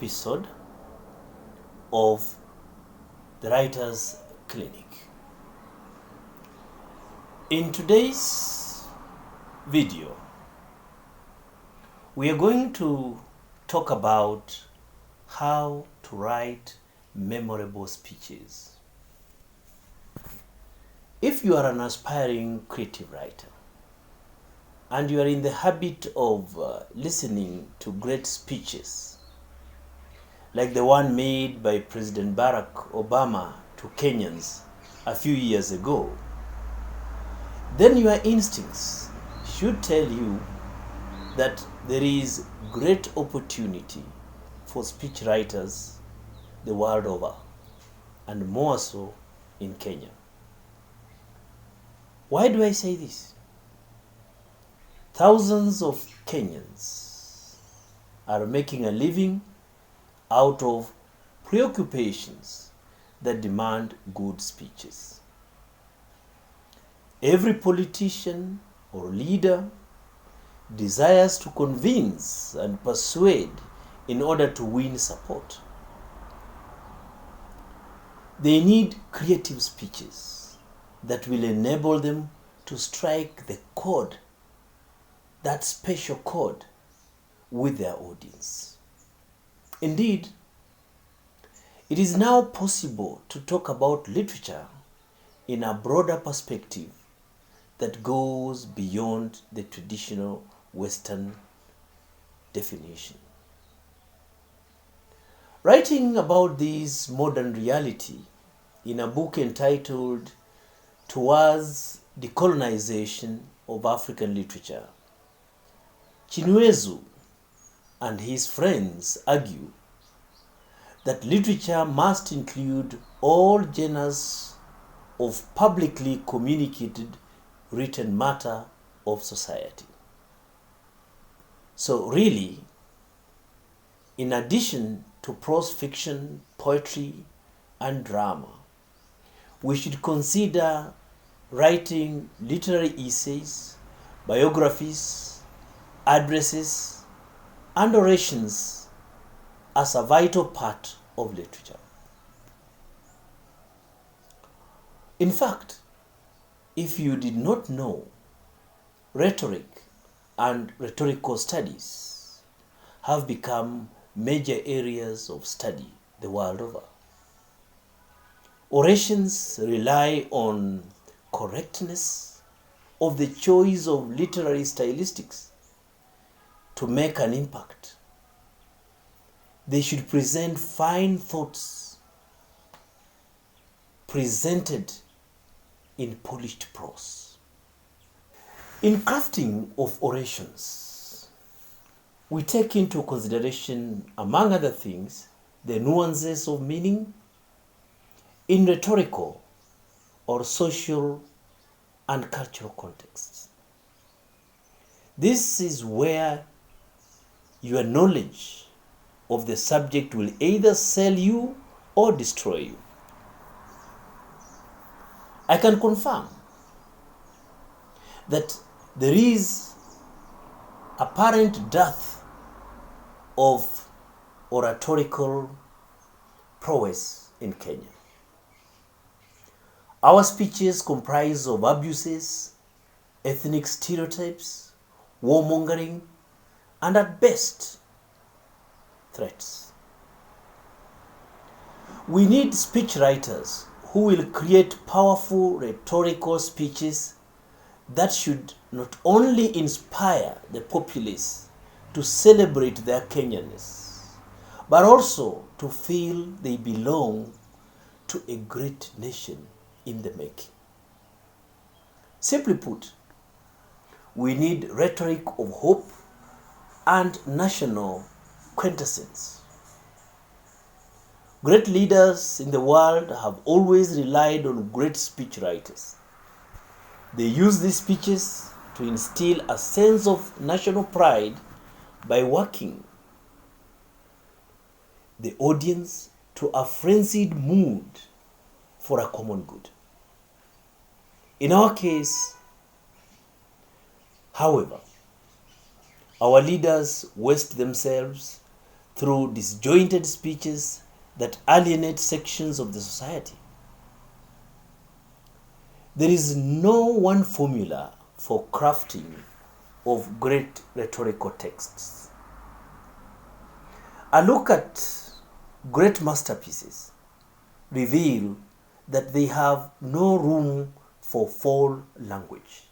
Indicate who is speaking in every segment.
Speaker 1: episode of the Writers Clinic. In today's video, we are going to talk about how to write memorable speeches. If you are an aspiring creative writer and you are in the habit of listening to great speeches, like the one made by President Barack Obama to Kenyans a few years ago, then your instincts should tell you that there is great opportunity for speech writers the world over, and more so in Kenya. Why do I say this? Thousands of Kenyans are making a living out of preoccupations that demand good speeches. Every politician or leader desires to convince and persuade in order to win support. They need creative speeches that will enable them to strike the chord, that special chord, with their audience. Indeed, it is now possible to talk about literature in a broader perspective that goes beyond the traditional Western definition. Writing about this modern reality in a book entitled Towards Decolonization of African Literature, Chinwezu and his friends argue that literature must include all genres of publicly communicated written matter of society. So really, in addition to prose fiction, poetry, and drama, we should consider writing literary essays, biographies, addresses, and orations as a vital part of literature. In fact, if you did not know, rhetoric and rhetorical studies have become major areas of study the world over. Orations rely on correctness of the choice of literary stylistics to make an impact. They should present fine thoughts presented in polished prose. In crafting of orations, we take into consideration, among other things, the nuances of meaning in rhetorical or social and cultural contexts. This is where your knowledge of the subject will either sell you or destroy you. I can confirm that there is apparent dearth of oratorical prowess in Kenya. Our speeches comprise of abuses, ethnic stereotypes, warmongering, and at best, threats. We need speech writers who will create powerful rhetorical speeches that should not only inspire the populace to celebrate their Kenyaness, but also to feel they belong to a great nation in the making. Simply put, we need rhetoric of hope and national quintessence. Great leaders in the world have always relied on great speech writers. They use these speeches to instill a sense of national pride by working the audience to a frenzied mood for a common good. In our case, however, our leaders waste themselves through disjointed speeches that alienate sections of the society. There is no one formula for crafting of great rhetorical texts. A look at great masterpieces reveal that they have no room for foul language.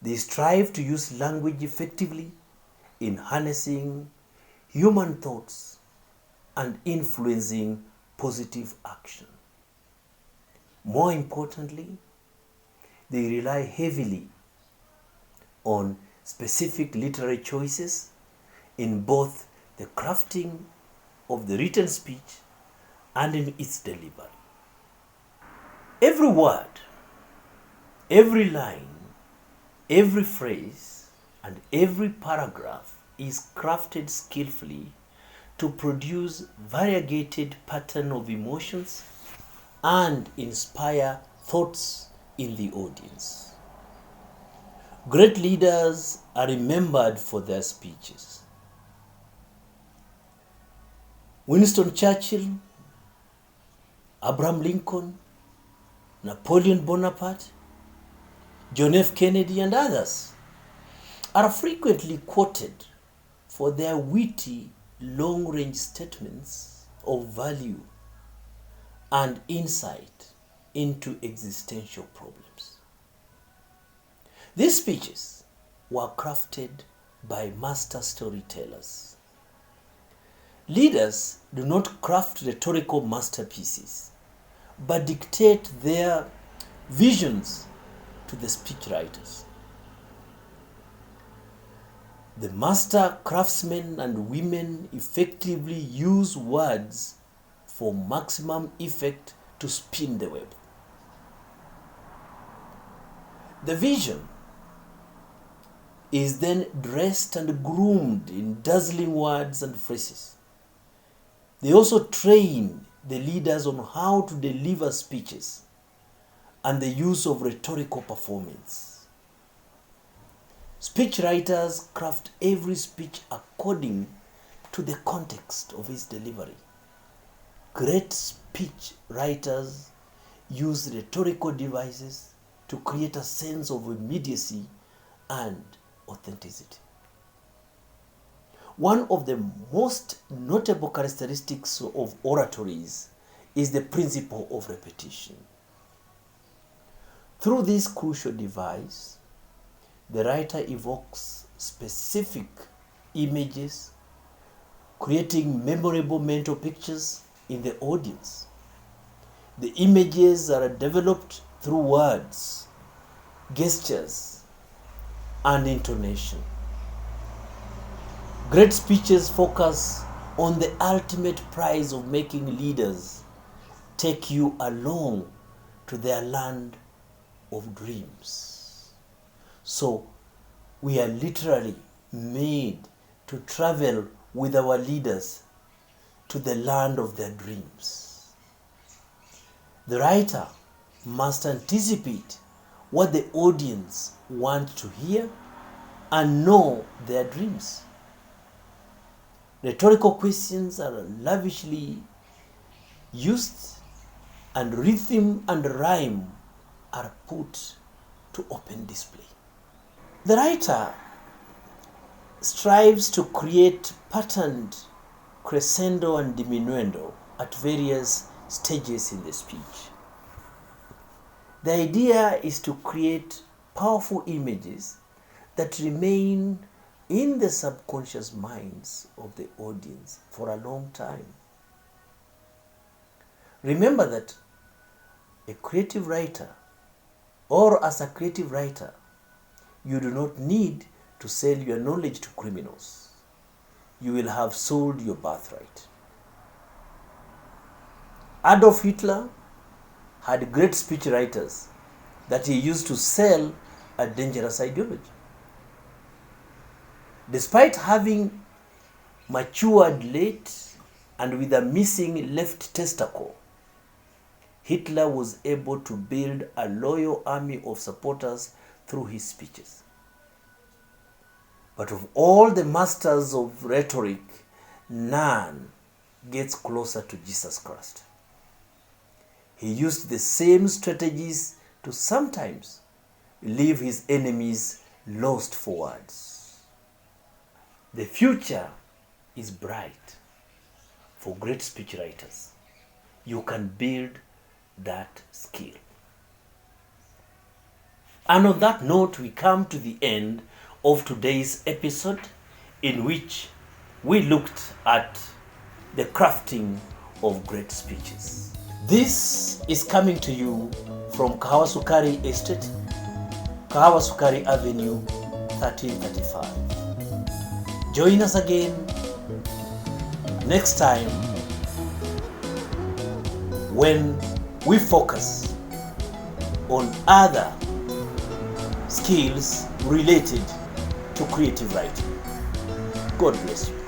Speaker 1: They strive to use language effectively in harnessing human thoughts and influencing positive action. More importantly, they rely heavily on specific literary choices in both the crafting of the written speech and in its delivery. Every word, every line, every phrase, and every paragraph is crafted skillfully to produce variegated pattern of emotions and inspire thoughts in the audience. Great leaders are remembered for their speeches. Winston Churchill, Abraham Lincoln, Napoleon Bonaparte, John F. Kennedy, and others are frequently quoted for their witty, long-range statements of value and insight into existential problems. These speeches were crafted by master storytellers. Leaders do not craft rhetorical masterpieces, but dictate their visions to the speechwriters. The master craftsmen and women effectively use words for maximum effect to spin the web. The vision is then dressed and groomed in dazzling words and phrases. They also train the leaders on how to deliver speeches and the use of rhetorical performance. Speechwriters craft every speech according to the context of its delivery. Great speech writers use rhetorical devices to create a sense of immediacy and authenticity. One of the most notable characteristics of oratories is the principle of repetition. Through this crucial device, the writer evokes specific images, creating memorable mental pictures in the audience. The images are developed through words, gestures, and intonation. Great speeches focus on the ultimate prize of making leaders take you along to their land of dreams. So we are literally made to travel with our leaders to the land of their dreams. The writer must anticipate what the audience want to hear and know their dreams. Rhetorical questions are lavishly used, and rhythm and rhyme are put to open display. The writer strives to create patterned crescendo and diminuendo at various stages in the speech. The idea is to create powerful images that remain in the subconscious minds of the audience for a long time. Remember that a creative writer, or as a creative writer, you do not need to sell your knowledge to criminals. You will have sold your birthright. Adolf Hitler had great speech writers that he used to sell a dangerous ideology. Despite having matured late and with a missing left testicle, Hitler was able to build a loyal army of supporters through his speeches. But of all the masters of rhetoric, none gets closer to Jesus Christ. He used the same strategies to sometimes leave his enemies lost for words. The future is bright for great speech writers. You can build that skill. And on that note, we come to the end of today's episode, in which we looked at the crafting of great speeches. This is coming to you from Kahawa Sukari Estate, Kahawa Sukari Avenue, 1335. Join us again next time when we focus on other skills related to creative writing. God bless you.